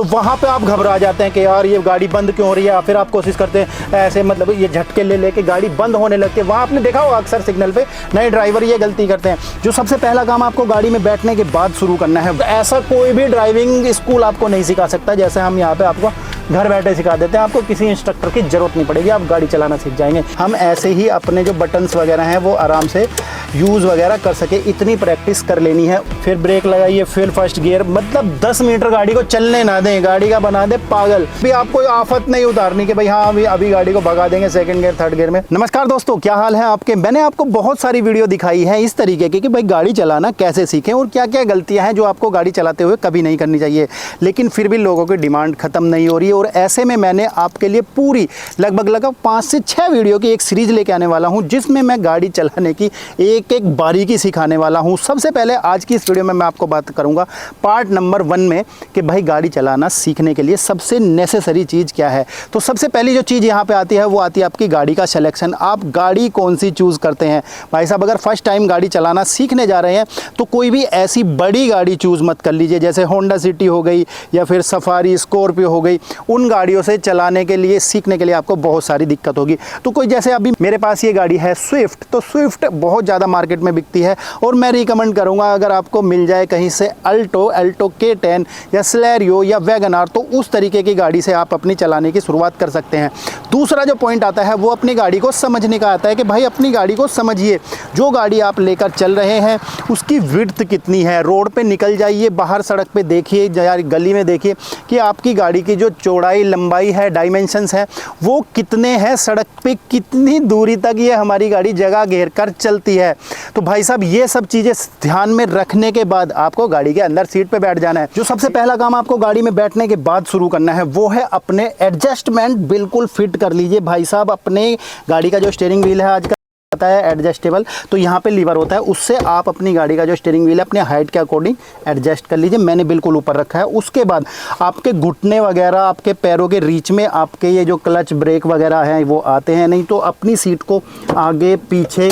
तो वहाँ पे आप घबरा जाते हैं कि यार ये गाड़ी बंद क्यों हो रही है, फिर आप कोशिश करते हैं ऐसे मतलब ये झटके ले लेके गाड़ी बंद होने लगती है। वहाँ आपने देखा होगा अक्सर सिग्नल पे नए ड्राइवर ये गलती करते हैं। जो सबसे पहला काम आपको गाड़ी में बैठने के बाद शुरू करना है, ऐसा कोई भी ड्राइविंग स्कूल आपको नहीं सिखा सकता जैसे हम यहाँ पे आपको घर बैठे सिखा देते हैं। आपको किसी इंस्ट्रक्टर की जरूरत नहीं पड़ेगी, आप गाड़ी चलाना सीख जाएंगे। हम ऐसे ही अपने जो बटन्स वगैरह हैं वो आराम से यूज़ वगैरह कर सके, इतनी प्रैक्टिस कर लेनी है। फिर ब्रेक लगाइए, फिर फर्स्ट गियर, मतलब 10 मीटर गाड़ी को चलने ना दें, गाड़ी का बना दे पागल। भी आपको आफत नहीं उतारनी कि भाई हाँ अभी गाड़ी को भगा देंगे सेकंड गियर थर्ड गियर में। नमस्कार दोस्तों, क्या हाल है आपके। मैंने आपको बहुत सारी वीडियो दिखाई है इस तरीके की कि भाई गाड़ी चलाना कैसे सीखें और क्या क्या गलतियां हैं जो आपको गाड़ी चलाते हुए कभी नहीं करनी चाहिए, लेकिन फिर भी लोगों की डिमांड खत्म नहीं हो रही है। और ऐसे में मैंने आपके लिए पूरी लगभग 5 से 6 वीडियो की एक सीरीज लेके आने वाला हूं जिसमें मैं गाड़ी चलाने की एक एक बारीकी सिखाने वाला हूं। सबसे पहले आज की इस वीडियो में मैं आपको बात करूंगा पार्ट नंबर 1 में कि भाई गाड़ी चलाना सीखने के लिए सबसे नेसेसरी चीज़ क्या है। तो सबसे पहली जो चीज़ यहाँ पे आती है वो आती है आपकी गाड़ी का सिलेक्शन। आप गाड़ी कौन सी चूज़ करते हैं। भाई साहब अगर फर्स्ट टाइम गाड़ी चलाना सीखने जा रहे हैं तो कोई भी ऐसी बड़ी गाड़ी चूज़ मत कर लीजिए, जैसे होंडा सिटी हो गई या फिर सफारी स्कॉर्पियो हो गई। उन गाड़ियों से चलाने के लिए सीखने के लिए आपको बहुत सारी दिक्कत होगी। तो कोई जैसे अभी मेरे पास ये गाड़ी है स्विफ्ट, तो स्विफ्ट बहुत ज़्यादा मार्केट में बिकती है और मैं रिकमेंड करूँगा अगर आपको मिल जाए कहीं से अल्टो K10 या स्लैरियो या वैगनआर, तो उस तरीके की गाड़ी से आप अपनी चलाने की शुरुआत कर सकते हैं। दूसरा जो पॉइंट आता है वो अपनी गाड़ी को समझने का आता है कि भाई अपनी गाड़ी को समझिए। जो गाड़ी आप लेकर चल रहे हैं उसकी विड्थ कितनी है। रोड पे निकल जाइए, बाहर सड़क पे देखिए या गली में देखिए कि आपकी गाड़ी की जो चौड़ाई लंबाई है, डायमेंशंस है वो कितने हैं, सड़क पे कितनी दूरी तक ये हमारी गाड़ी जगह घेर कर चलती है। तो भाई साहब ये सब चीज़ें ध्यान में रखने के बाद आपको गाड़ी के अंदर सीट पे बैठ जाना है। जो सबसे पहला काम आपको गाड़ी में बैठने के बाद शुरू करना है वो है अपने एडजस्टमेंट बिल्कुल फिट कर लीजिए। भाई साहब अपने गाड़ी का जो स्टीयरिंग व्हील है आजकल आता है एडजस्टेबल, तो यहाँ पे लीवर होता है, उससे आप अपनी गाड़ी का जो स्टीयरिंग व्हील है अपने हाइट के अकॉर्डिंग एडजस्ट कर लीजिए। मैंने बिल्कुल ऊपर रखा है। उसके बाद आपके घुटने वगैरह आपके पैरों के रीच में आपके ये जो क्लच ब्रेक वगैरह हैं वो आते हैं नहीं, तो अपनी सीट को आगे पीछे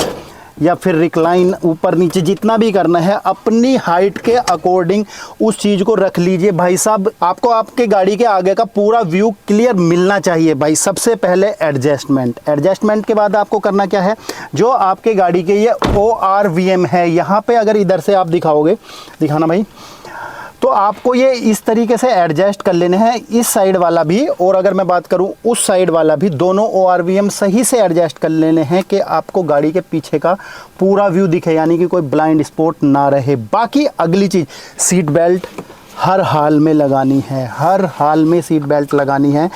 या फिर रिक्लाइन ऊपर नीचे जितना भी करना है अपनी हाइट के अकॉर्डिंग उस चीज़ को रख लीजिए। भाई साहब आपको आपके गाड़ी के आगे का पूरा व्यू क्लियर मिलना चाहिए। भाई सबसे पहले एडजस्टमेंट के बाद आपको करना क्या है, जो आपके गाड़ी के ये ORVM है यहाँ पे अगर इधर से आप दिखाना भाई, तो आपको ये इस तरीके से एडजस्ट कर लेने हैं, इस साइड वाला भी और अगर मैं बात करूं उस साइड वाला भी, दोनों ORVM सही से एडजस्ट कर लेने हैं कि आपको गाड़ी के पीछे का पूरा व्यू दिखे, यानी कि कोई ब्लाइंड स्पॉट ना रहे। बाकी अगली चीज़, सीट बेल्ट हर हाल में लगानी है, हर हाल में सीट बेल्ट लगानी है।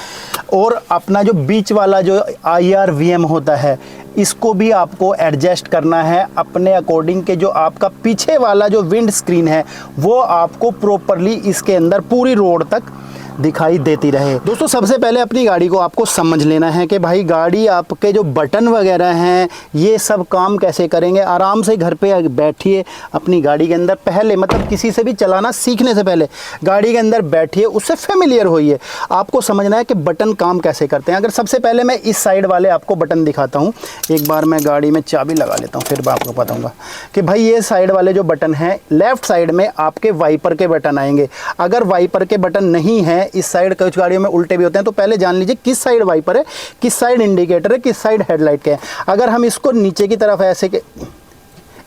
और अपना जो बीच वाला जो IRVM होता है इसको भी आपको एडजस्ट करना है अपने अकॉर्डिंग के जो आपका पीछे वाला जो विंड स्क्रीन है वो आपको प्रॉपरली इसके अंदर पूरी रोड तक दिखाई देती रहे। दोस्तों सबसे पहले अपनी गाड़ी को आपको समझ लेना है कि भाई गाड़ी आपके जो बटन वगैरह हैं ये सब काम कैसे करेंगे। आराम से घर पे बैठिए अपनी गाड़ी के अंदर, पहले मतलब किसी से भी चलाना सीखने से पहले गाड़ी के अंदर बैठिए, उससे फेमिलियर होइए। आपको समझना है कि बटन काम कैसे करते हैं। अगर सबसे पहले मैं इस साइड वाले आपको बटन दिखाता हूँ, एक बार मैं गाड़ी में चाबी लगा लेता हूँ फिर मैं आपको बताऊँगा कि भाई ये साइड वाले जो बटन हैं, लेफ्ट साइड में आपके वाइपर के बटन आएंगे। अगर वाइपर के बटन नहीं है, इस साइड कुछ गाड़ियों में उल्टे भी होते हैं, तो पहले जान लीजिए किस साइड वाइपर है, किस साइड इंडिकेटर है, किस साइड हेडलाइट के है। अगर हम इसको नीचे की तरफ ऐसे के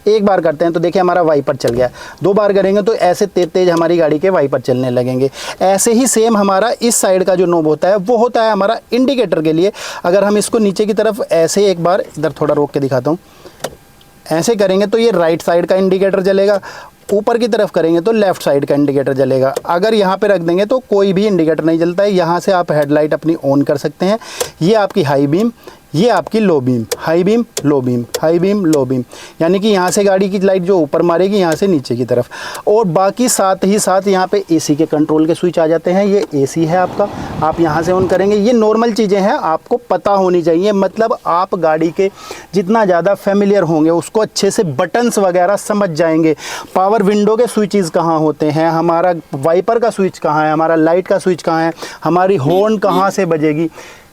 एक बार करते हैं तो देखिए हमारा वाइपर चल गया, 2 बार करेंगे तो ऐसे तेज तेज हमारी गाड़ी के वाइपर चलने लगेंगे। ऐसे ही सेम हमारा इस साइड का जो नोब होता है वो होता है हमारा इंडिकेटर के लिए। अगर हम इसको नीचे की तरफ ऐसे एक बार इधर थोड़ा रोक के दिखाता हूँ, ऐसे करेंगे तो ये राइट साइड का इंडिकेटर जलेगा, ऊपर की तरफ करेंगे तो लेफ़्ट साइड का इंडिकेटर जलेगा। अगर यहाँ पे रख देंगे तो कोई भी इंडिकेटर नहीं जलता है। यहाँ से आप हेडलाइट अपनी ऑन कर सकते हैं। ये आपकी हाई बीम, ये आपकी low beam, high beam low beam, high beam low beam, यानी कि यहाँ से गाड़ी की लाइट जो ऊपर मारेगी यहाँ से नीचे की तरफ। और बाकी साथ ही साथ यहाँ पे एसी के कंट्रोल के स्विच आ जाते हैं। ये एसी है आपका, आप यहाँ से ऑन करेंगे। ये नॉर्मल चीज़ें हैं, आपको पता होनी चाहिए, मतलब आप गाड़ी के जितना ज़्यादा फेमिलियर होंगे उसको अच्छे से बटन्स वगैरह समझ जाएंगे। पावर विंडो के स्विचेस कहाँ होते हैं, हमारा वाइपर का स्विच कहाँ है, हमारा लाइट का स्विच कहाँ है, हमारी हॉर्न कहाँ से बजेगी,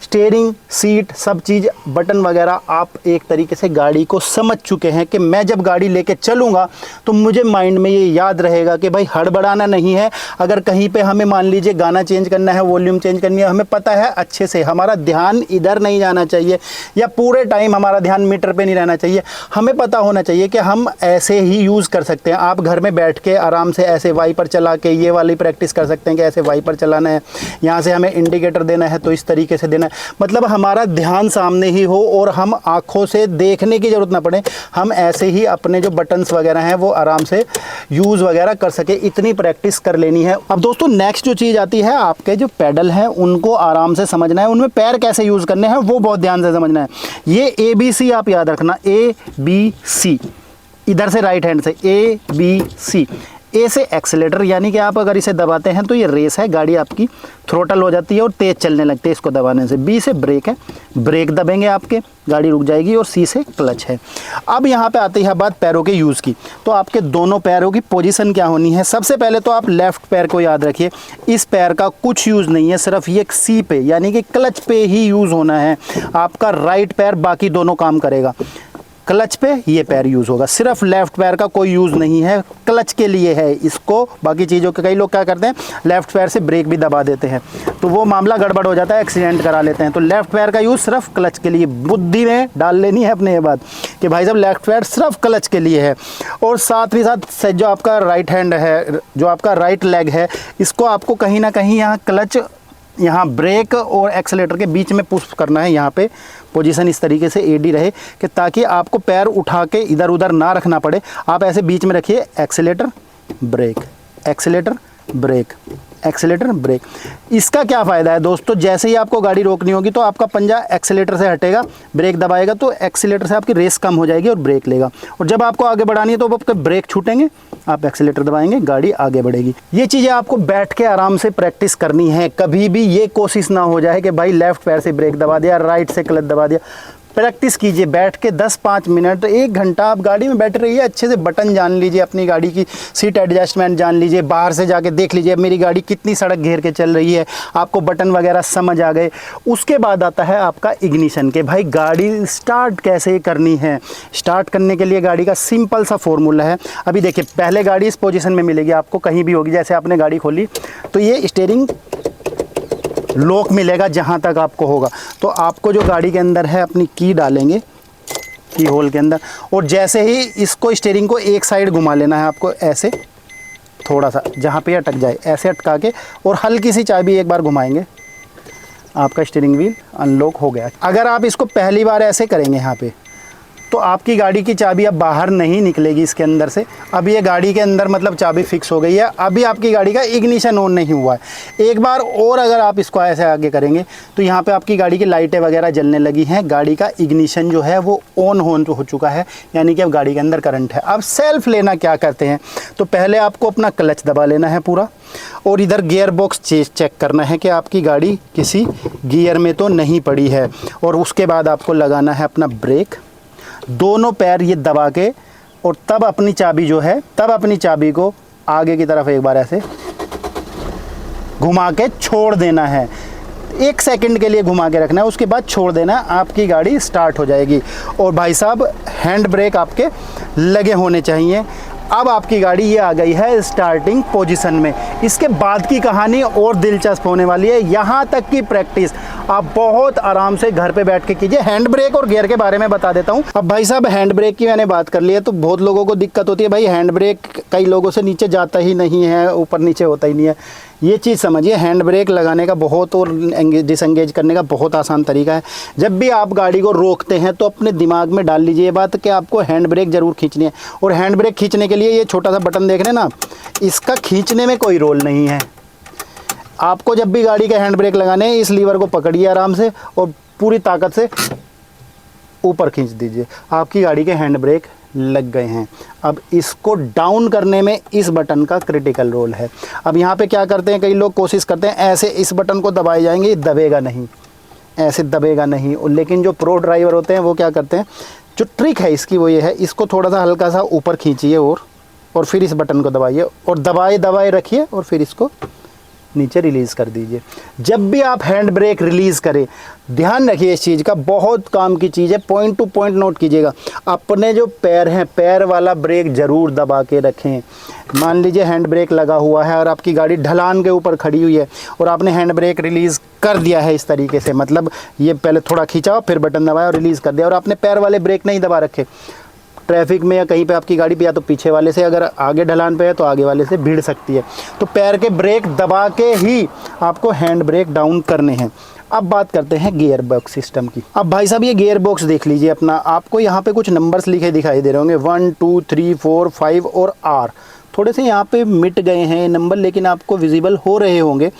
स्टीयरिंग, सीट, सब चीज़, बटन वगैरह आप एक तरीके से गाड़ी को समझ चुके हैं कि मैं जब गाड़ी लेके चलूँगा तो मुझे माइंड में ये याद रहेगा कि भाई हड़बड़ाना नहीं है। अगर कहीं पे हमें मान लीजिए गाना चेंज करना है, वॉल्यूम चेंज करनी है, हमें पता है अच्छे से, हमारा ध्यान इधर नहीं जाना चाहिए या पूरे टाइम हमारा ध्यान मीटर पे नहीं रहना चाहिए। हमें पता होना चाहिए कि हम ऐसे ही यूज़ कर सकते हैं। आप घर में बैठ के आराम से ऐसे वाइपर चला के ये वाली प्रैक्टिस कर सकते हैं कि ऐसे वाइपर चलाना है, यहाँ से हमें इंडिकेटर देना है तो इस तरीके से देना है। मतलब हमारा ध्यान सामने ही हो और हम आँखों से देखने की ज़रूरत ना पड़े, हम ऐसे ही अपने जो बटन्स वगैरह हैं वो आराम से यूज़ वगैरह कर सके, इतनी प्रैक्टिस कर लेनी है। अब दोस्तों नेक्स्ट जो चीज़ आती है, आपके जो पैडल हैं उनको आराम से समझना है, उनमें पैर कैसे यूज़ करने हैं वो बहुत ध्यान से समझना है। ये ABC आप याद रखना, ABC, इधर से राइट हैंड से ABC। ए से एक्सेलेटर, यानी कि आप अगर इसे दबाते हैं तो ये रेस है, गाड़ी आपकी थ्रोटल हो जाती है और तेज़ चलने लगती है इसको दबाने से। बी से ब्रेक है, ब्रेक दबेंगे आपके गाड़ी रुक जाएगी। और सी से क्लच है। अब यहाँ पे आती है बात पैरों के यूज़ की, तो आपके दोनों पैरों की पोजीशन क्या होनी है। सबसे पहले तो आप लेफ़्ट पैर को याद रखिए, इस पैर का कुछ यूज़ नहीं है, सिर्फ ये सी पे यानी कि क्लच पे ही यूज़ होना है। आपका राइट पैर बाकी दोनों काम करेगा, क्लच पे ये पैर यूज़ होगा, सिर्फ लेफ़्ट पैर का कोई यूज़ नहीं है, क्लच के लिए है इसको। बाकी चीज़ों के कई लोग क्या करते हैं, लेफ़्ट पैर से ब्रेक भी दबा देते हैं, तो वो मामला गड़बड़ हो जाता है, एक्सीडेंट करा लेते हैं। तो लेफ़्ट पैर का यूज़ सिर्फ क्लच के लिए, बुद्धि में डाल लेनी है अपने ये बात कि भाई साहब लेफ़्ट पैर सिर्फ क्लच के लिए है। और साथ ही साथ जो आपका राइट हैंड है, जो आपका राइट लेग है, इसको आपको कहीं ना कहीं यहाँ क्लच, यहाँ ब्रेक और एक्सेलेटर के बीच में पुश करना है। यहाँ पे पोजीशन इस तरीके से एडी रहे कि ताकि आपको पैर उठा के इधर उधर ना रखना पड़े। आप ऐसे बीच में रखिए, accelerator brake, accelerator brake, accelerator brake. इसका क्या फ़ायदा है दोस्तों, जैसे ही आपको गाड़ी रोकनी होगी तो आपका पंजा एक्सेलेटर से हटेगा, ब्रेक दबाएगा तो एक्सेलेटर से आपकी रेस कम हो जाएगी और ब्रेक लेगा। और जब आपको आगे बढ़ानी है तो आपके ब्रेक छूटेंगे, आप एक्सेलेटर दबाएंगे, गाड़ी आगे बढ़ेगी। ये चीज़ें आपको बैठ के आराम से प्रैक्टिस करनी है। कभी भी ये कोशिश ना हो जाए कि भाई लेफ़्ट पैर से ब्रेक दबा दिया, राइट से क्लच दबा दिया। प्रैक्टिस कीजिए बैठ के 10-5 मिनट, 1 घंटा आप गाड़ी में बैठे रहिए, अच्छे से बटन जान लीजिए, अपनी गाड़ी की सीट एडजस्टमेंट जान लीजिए, बाहर से जाके देख लीजिए मेरी गाड़ी कितनी सड़क घेर के चल रही है, आपको बटन वगैरह समझ आ गए। उसके बाद आता है आपका इग्निशन के, भाई गाड़ी स्टार्ट कैसे करनी है। स्टार्ट करने के लिए गाड़ी का सिंपल सा फॉर्मूला है। अभी देखिए, पहले गाड़ी इस पोजीशन में मिलेगी आपको, कहीं भी होगी, जैसे आपने गाड़ी खोली तो ये स्टीयरिंग लॉक मिलेगा जहाँ तक आपको होगा। तो आपको जो गाड़ी के अंदर है अपनी की डालेंगे की होल के अंदर, और जैसे ही इसको स्टीयरिंग को एक साइड घुमा लेना है आपको, ऐसे थोड़ा सा जहाँ पे अटक जाए ऐसे अटका के, और हल्की सी चाबी एक बार घुमाएंगे, आपका स्टीयरिंग व्हील अनलॉक हो गया। अगर आप इसको पहली बार ऐसे करेंगे यहाँ पे, तो आपकी गाड़ी की चाबी अब बाहर नहीं निकलेगी इसके अंदर से। अब ये गाड़ी के अंदर मतलब चाबी फिक्स हो गई है, अभी आपकी गाड़ी का इग्निशन ऑन नहीं हुआ है। एक बार और अगर आप इसको ऐसे आगे करेंगे तो यहाँ पे आपकी गाड़ी की लाइटें वगैरह जलने लगी हैं, गाड़ी का इग्निशन जो है वो ऑन हो चुका है, यानी कि अब गाड़ी के अंदर करंट है। अब सेल्फ लेना क्या करते हैं, तो पहले आपको अपना क्लच दबा लेना है पूरा, और इधर गियर बॉक्स चेक करना है कि आपकी गाड़ी किसी गियर में तो नहीं पड़ी है, और उसके बाद आपको लगाना है अपना ब्रेक, दोनों पैर ये दबा के, और तब अपनी चाबी जो है, तब अपनी चाबी को आगे की तरफ एक बार ऐसे घुमा के छोड़ देना है। 1 सेकंड के लिए घुमा के रखना है, उसके बाद छोड़ देना, आपकी गाड़ी स्टार्ट हो जाएगी। और भाई साहब हैंड ब्रेक आपके लगे होने चाहिए। अब आपकी गाड़ी ये आ गई है स्टार्टिंग पोजीशन में। इसके बाद की कहानी और दिलचस्प होने वाली है। यहाँ तक की प्रैक्टिस आप बहुत आराम से घर पे बैठ के कीजिए। हैंड ब्रेक और गियर के बारे में बता देता हूँ। अब भाई साहब हैंड ब्रेक की मैंने बात कर ली है, तो बहुत लोगों को दिक्कत होती है, भाई हैंड ब्रेक कई लोगों से नीचे जाता ही नहीं है, ऊपर नीचे होता ही नहीं है। ये चीज़ समझिए, हैंड ब्रेक लगाने का बहुत और डिसएंगेज करने का बहुत आसान तरीका है। जब भी आप गाड़ी को रोकते हैं तो अपने दिमाग में डाल लीजिए ये बात कि आपको हैंड ब्रेक ज़रूर खींचनी है। और हैंड ब्रेक खींचने के लिए ये छोटा सा बटन देख रहे हैं ना, इसका खींचने में कोई रोल नहीं है। आपको जब भी गाड़ी का हैंड ब्रेक लगाने हैं, इस लीवर को पकड़िए आराम से और पूरी ताकत से ऊपर खींच दीजिए, आपकी गाड़ी के हैंड ब्रेक लग गए हैं। अब इसको डाउन करने में इस बटन का क्रिटिकल रोल है। अब यहाँ पे क्या करते हैं, कई लोग कोशिश करते हैं ऐसे इस बटन को दबाए जाएंगे, ये दबेगा नहीं, ऐसे दबेगा नहीं। लेकिन जो प्रो ड्राइवर होते हैं वो क्या करते हैं, जो ट्रिक है इसकी वो ये है, इसको थोड़ा सा हल्का सा ऊपर खींचिए और फिर इस बटन को दबाइए, और दबाए दबाए रखिए, और फिर इसको नीचे रिलीज़ कर दीजिए। जब भी आप हैंड ब्रेक रिलीज़ करें, ध्यान रखिए इस चीज़ का, बहुत काम की चीज़ है, पॉइंट टू पॉइंट नोट कीजिएगा। अपने जो पैर हैं, पैर वाला ब्रेक ज़रूर दबा के रखें। मान लीजिए हैंड ब्रेक लगा हुआ है और आपकी गाड़ी ढलान के ऊपर खड़ी हुई है और आपने हैंड ब्रेक रिलीज़ कर दिया है इस तरीके से, मतलब ये पहले थोड़ा खींचा फिर बटन दबाया और रिलीज़ कर दिया, और आपने पैर वाले ब्रेक नहीं दबा रखे, ट्रैफिक में या कहीं पे आपकी गाड़ी पे या तो पीछे वाले से, अगर आगे ढलान पे है तो आगे वाले से भिड़ सकती है। तो पैर के ब्रेक दबा के ही आपको हैंड ब्रेक डाउन करने हैं। अब बात करते हैं गियर बॉक्स सिस्टम की। अब भाई साहब ये गियर बॉक्स देख लीजिए अपना, आपको यहाँ पे कुछ नंबर्स लिखे दिखाई दे रहे होंगे 1 2 3 4 5 और R। थोड़े से यहाँ पे मिट गए हैं नंबर, लेकिन आपको विजिबल हो रहे होंगे।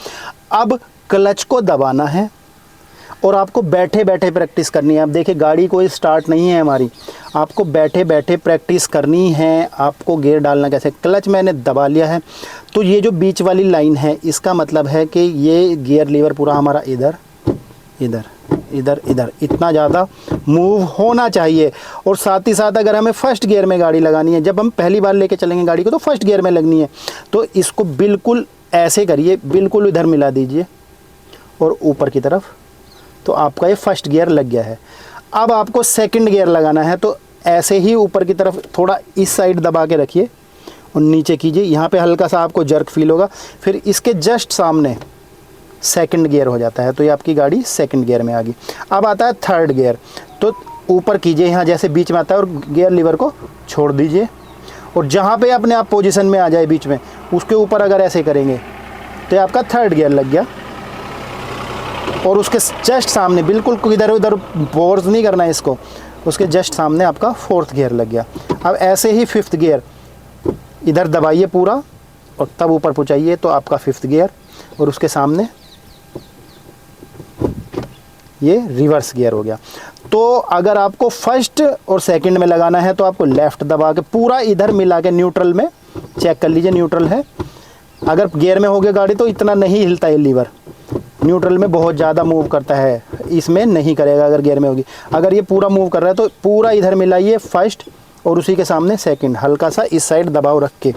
अब क्लच को दबाना है और आपको बैठे बैठे प्रैक्टिस करनी है। अब देखिए गाड़ी कोई स्टार्ट नहीं है हमारी, आपको बैठे बैठे प्रैक्टिस करनी है। आपको गियर डालना कैसे, क्लच मैंने दबा लिया है तो ये जो बीच वाली लाइन है इसका मतलब है कि ये गियर लीवर पूरा हमारा इधर इधर इधर इधर इतना ज़्यादा मूव होना चाहिए। और साथ ही साथ अगर हमें फर्स्ट गियर में गाड़ी लगानी है, जब हम पहली बार लेके चलेंगे गाड़ी को तो फर्स्ट गियर में लगनी है, तो इसको बिल्कुल ऐसे करिए, बिल्कुल इधर मिला दीजिए और ऊपर की तरफ, तो आपका ये फर्स्ट गियर लग गया है। अब आपको सेकंड गियर लगाना है तो ऐसे ही ऊपर की तरफ थोड़ा इस साइड दबा के रखिए और नीचे कीजिए, यहाँ पे हल्का सा आपको जर्क फील होगा, फिर इसके जस्ट सामने सेकंड गियर हो जाता है, तो ये आपकी गाड़ी सेकंड गियर में आ गई। अब आता है थर्ड गियर, तो ऊपर कीजिए, यहाँ जैसे बीच में आता है और गियर लीवर को छोड़ दीजिए और जहाँ पे अपने आप पोजीशन में आ जाए बीच में, उसके ऊपर अगर ऐसे करेंगे तो ये आपका थर्ड गियर लग गया। और उसके जस्ट सामने, बिल्कुल इधर उधर फोर्स नहीं करना है इसको, उसके जस्ट सामने आपका फोर्थ गियर लग गया। अब ऐसे ही फिफ्थ गियर इधर दबाइए पूरा और तब ऊपर पहुँचाइए, तो आपका फिफ्थ गियर, और उसके सामने ये रिवर्स गियर हो गया। तो अगर आपको फर्स्ट और सेकंड में लगाना है तो आपको लेफ़्ट दबा के पूरा इधर मिला के न्यूट्रल में चेक कर लीजिए, न्यूट्रल है। अगर गियर में हो गया गाड़ी तो इतना नहीं हिलता है लीवर, न्यूट्रल में बहुत ज़्यादा मूव करता है, इसमें नहीं करेगा अगर गियर में होगी। अगर ये पूरा मूव कर रहा है तो पूरा इधर मिलाइए फर्स्ट और उसी के सामने सेकंड, हल्का सा इस साइड दबाव रख के।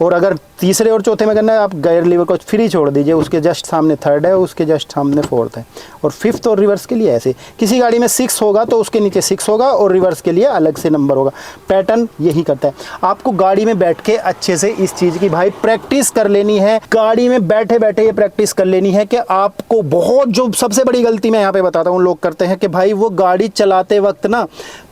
और अगर तीसरे और चौथे में करना है, आप गियर लीवर को फ्री छोड़ दीजिए, उसके जस्ट सामने थर्ड है, उसके जस्ट सामने फोर्थ है। और फिफ्थ और रिवर्स के लिए ऐसे, किसी गाड़ी में 6 होगा तो उसके नीचे 6 होगा और रिवर्स के लिए अलग से नंबर होगा। पैटर्न यही करता है। आपको गाड़ी में बैठ के अच्छे से इस चीज़ की भाई प्रैक्टिस कर लेनी है, गाड़ी में बैठे बैठे ये प्रैक्टिस कर लेनी है कि आपको बहुत, जो सबसे बड़ी गलती मैं यहाँ पे बताता हूँ लोग करते हैं कि भाई वो गाड़ी चलाते वक्त ना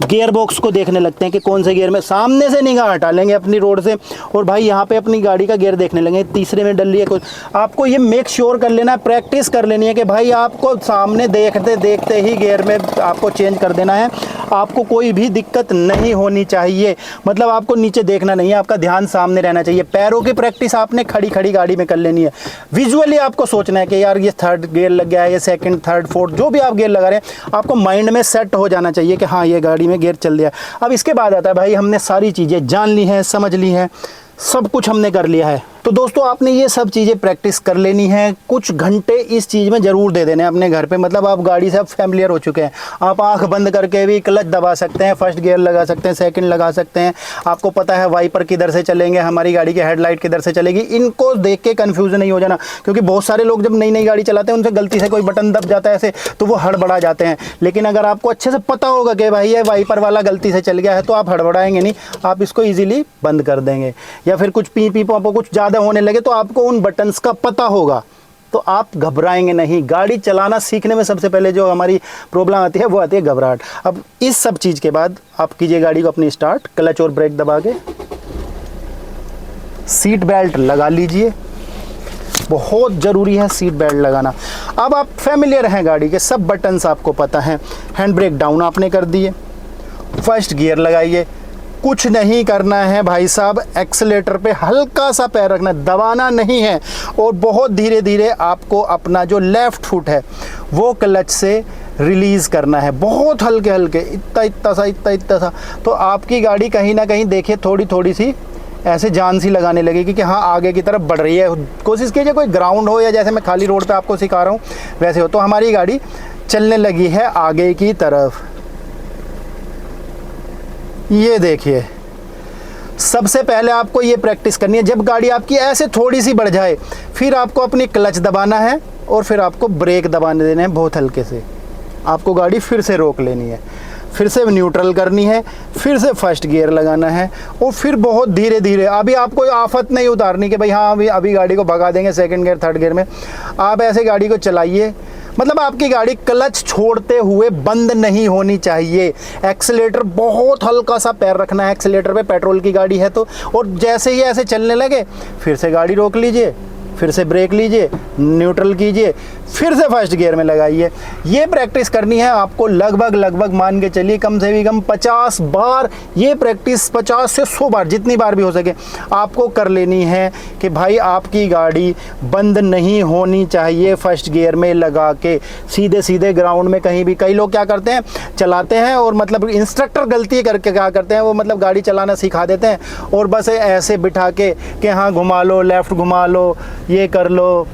गियर बॉक्स को देखने लगते हैं कि कौन से गियर में, सामने से निगाह हटा लेंगे अपनी रोड से और भाई यहाँ पे अपनी गाड़ी का गियर देखने लगे, तीसरे में डल लिया कुछ। आपको ये मेक श्योर कर लेना है, प्रैक्टिस कर लेनी है कि भाई आपको सामने देखते देखते ही गियर में आपको चेंज कर देना है। आपको कोई भी दिक्कत नहीं होनी चाहिए, मतलब आपको नीचे देखना नहीं है, आपका ध्यान सामने रहना चाहिए। पैरों की प्रैक्टिस आपने खड़ी खड़ी गाड़ी में कर लेनी है। विजुअली आपको सोचना है कि यार ये थर्ड गियर लग गया है, ये सेकंड थर्ड फोर्थ जो भी आप गियर लगा रहे हैं, आपको माइंड में सेट हो जाना चाहिए कि हाँ ये गाड़ी में गियर चल दिया। अब इसके बाद आता है भाई हमने सारी चीज़ें जान ली हैं, समझ ली हैं, सब कुछ हमने कर लिया है, तो दोस्तों आपने ये सब चीज़ें प्रैक्टिस कर लेनी है। कुछ घंटे इस चीज़ में ज़रूर दे देने अपने घर पे, मतलब आप गाड़ी से अब फैमिलियर हो चुके हैं, आप आंख बंद करके भी क्लच दबा सकते हैं, फर्स्ट गियर लगा सकते हैं, सेकंड लगा सकते हैं। आपको पता है वाइपर किधर से चलेंगे, हमारी गाड़ी की हेडलाइट किधर से चलेगी, इनको देख के कन्फ्यूज़न नहीं हो जाना, क्योंकि बहुत सारे लोग जब नई नई गाड़ी चलाते हैं उनसे गलती से कोई बटन दब जाता है ऐसे, तो वो हड़बड़ा जाते हैं। लेकिन अगर आपको अच्छे से पता होगा कि भाई ये वाइपर वाला गलती से चल गया है, तो आप हड़बड़ाएंगे नहीं, आप इसको ईजिली बंद कर देंगे। या फिर कुछ पी पी पापा कुछ ज़्यादा होने लगे तो आपको उन बटन्स का पता होगा, तो आप घबराएंगे नहीं। गाड़ी चलाना सीखने में सबसे पहले जो हमारी प्रॉब्लम आती है वो आती है घबराहट। अब इस सब चीज़ के बाद आप कीजिए गाड़ी को अपनी स्टार्ट, क्लच और ब्रेक दबा के सीट बेल्ट लगा लीजिए, बहुत ज़रूरी है सीट बेल्ट लगाना। अब आप फैमिलियर हैं गाड़ी के, सब बटन्स आपको पता है। हैंड ब्रेक डाउन आपने कर दिए, फर्स्ट गियर लगाइए, कुछ नहीं करना है भाई साहब, एक्सेलेटर पे हल्का सा पैर रखना, दबाना नहीं है, और बहुत धीरे धीरे आपको अपना जो लेफ़्ट फुट है वो क्लच से रिलीज़ करना है, बहुत हल्के हल्के, इतना इतना सा इतना इतना सा। तो आपकी गाड़ी कहीं ना कहीं देखिए थोड़ी थोड़ी सी ऐसे जान सी लगाने लगेगी कि हाँ आगे की तरफ बढ़ रही है। कोशिश कीजिए कोई ग्राउंड हो या जैसे मैं खाली रोड पे आपको सिखा रहा हूँ वैसे हो, तो हमारी गाड़ी चलने लगी है आगे की तरफ। ये देखिए सबसे पहले आपको ये प्रैक्टिस करनी है, जब गाड़ी आपकी ऐसे थोड़ी सी बढ़ जाए फिर आपको अपनी क्लच दबाना है और फिर आपको ब्रेक दबाने देने हैं बहुत हल्के से। आपको गाड़ी फिर से रोक लेनी है, फिर से न्यूट्रल करनी है, फिर से फर्स्ट गियर लगाना है और फिर बहुत धीरे धीरे। अभी आपको आफत नहीं उतारनी कि भाई हाँ अभी गाड़ी को भगा देंगे सेकंड गियर थर्ड गियर में। आप ऐसे गाड़ी को चलाइए, मतलब आपकी गाड़ी क्लच छोड़ते हुए बंद नहीं होनी चाहिए। एक्सीलेटर बहुत हल्का सा पैर रखना है एक्सीलेटर पे, पेट्रोल की गाड़ी है तो। और जैसे ही ऐसे चलने लगे फिर से गाड़ी रोक लीजिए, फिर से ब्रेक लीजिए, न्यूट्रल कीजिए, फिर से फर्स्ट गियर में लगाइए। ये प्रैक्टिस करनी है आपको लगभग मान के चलिए कम से भी कम 50 बार। ये प्रैक्टिस 50 से 100 बार, जितनी बार भी हो सके आपको कर लेनी है कि भाई आपकी गाड़ी बंद नहीं होनी चाहिए फर्स्ट गियर में लगा के। सीधे सीधे ग्राउंड में कहीं भी, कई लोग क्या करते हैं चलाते हैं और मतलब इंस्ट्रक्टर गलती करके क्या करते हैं वो मतलब गाड़ी चलाना सिखा देते हैं और बस ऐसे बिठा के कि हाँ घुमा लो, लेफ़्ट घुमा लो, ये कर लो,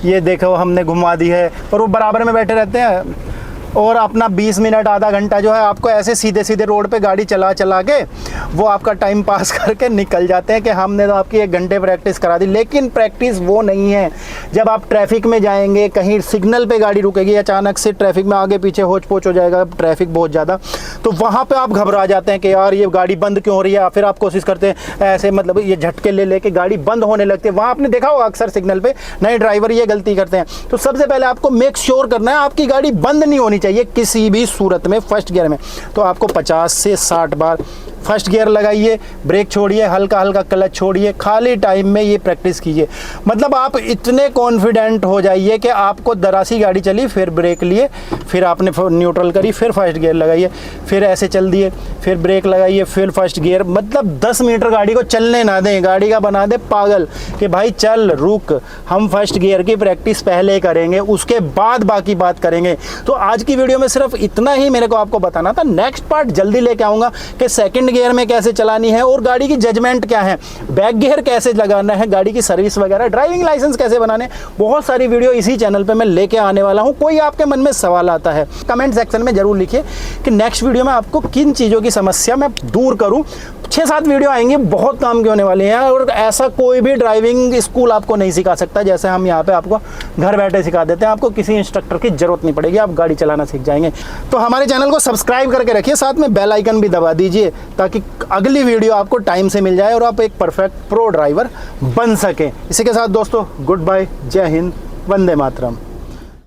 ये देखो हमने घुमा दी है, और वो बराबर में बैठे रहते हैं और अपना 20 मिनट आधा घंटा जो है आपको ऐसे सीधे सीधे रोड पे गाड़ी चला चला के वो आपका टाइम पास करके निकल जाते हैं कि हमने तो आपकी 1 घंटे प्रैक्टिस करा दी। लेकिन प्रैक्टिस वो नहीं है। जब आप ट्रैफिक में जाएंगे, कहीं सिग्नल पे गाड़ी रुकेगी, अचानक से ट्रैफिक में आगे पीछे होच पोच हो जाएगा, ट्रैफिक बहुत ज़्यादा, तो वहाँ पर आप घबरा जाते हैं कि यार ये गाड़ी बंद क्यों हो रही है। फिर आप कोशिश करते हैं ऐसे मतलब ये झटके ले लेके गाड़ी बंद होने लगती है। वहाँ आपने देखा होगा अक्सर सिग्नल पर नए ड्राइवर ये गलती करते हैं। तो सबसे पहले आपको मेक श्योर करना है आपकी गाड़ी बंद नहीं होनी चाहिए किसी भी सूरत में फर्स्ट गियर में। तो आपको 50 से 60 बार फर्स्ट गियर लगाइए, ब्रेक छोड़िए, हल्का हल्का क्लच छोड़िए, खाली टाइम में ये प्रैक्टिस कीजिए। मतलब आप इतने कॉन्फिडेंट हो जाइए कि आपको दरासी गाड़ी चली, फिर ब्रेक लिए, फिर आपने न्यूट्रल करी, फिर फर्स्ट गियर लगाइए, फिर ऐसे चल दिए, फिर ब्रेक लगाइए, फिर फर्स्ट गियर। मतलब 10 मीटर गाड़ी को चलने ना दें, गाड़ी का बना दे पागल कि भाई चल रुक, हम फर्स्ट गियर की प्रैक्टिस पहले करेंगे, उसके बाद बाकी बात करेंगे। तो आज की वीडियो में सिर्फ इतना ही मेरे को आपको बताना था। नेक्स्ट पार्ट जल्दी लेके आऊँगा कि सेकेंड गियर में कैसे चलानी है और गाड़ी की जजमेंट क्या है, बैक गियर कैसे लगाना है, गाड़ी की सर्विस वगैरह, ड्राइविंग लाइसेंस कैसे बनाने, बहुत सारी वीडियो इसी चैनल पे मैं लेके आने वाला हूं। कोई आपके मन में सवाल आता है कमेंट सेक्शन में जरूर लिखिए कि नेक्स्ट वीडियो में आपको किन चीज़ों की समस्या मैं दूर करूं। 6-7 वीडियो आएंगे, बहुत काम के होने वाले हैं और ऐसा कोई भी ड्राइविंग स्कूल आपको नहीं सिखा सकता जैसे हम यहाँ पे आपको घर बैठे सिखा देते हैं। आपको किसी इंस्ट्रक्टर की जरूरत नहीं पड़ेगी, आप गाड़ी चलाना सीख जाएंगे। तो हमारे चैनल को सब्सक्राइब करके रखिए, साथ में बेल आइकन भी दबा दीजिए ताकि अगली वीडियो आपको टाइम से मिल जाए और आप एक परफेक्ट प्रो ड्राइवर बन सकें। इसी के साथ दोस्तों गुड बाय, जय हिंद, वंदे मातरम।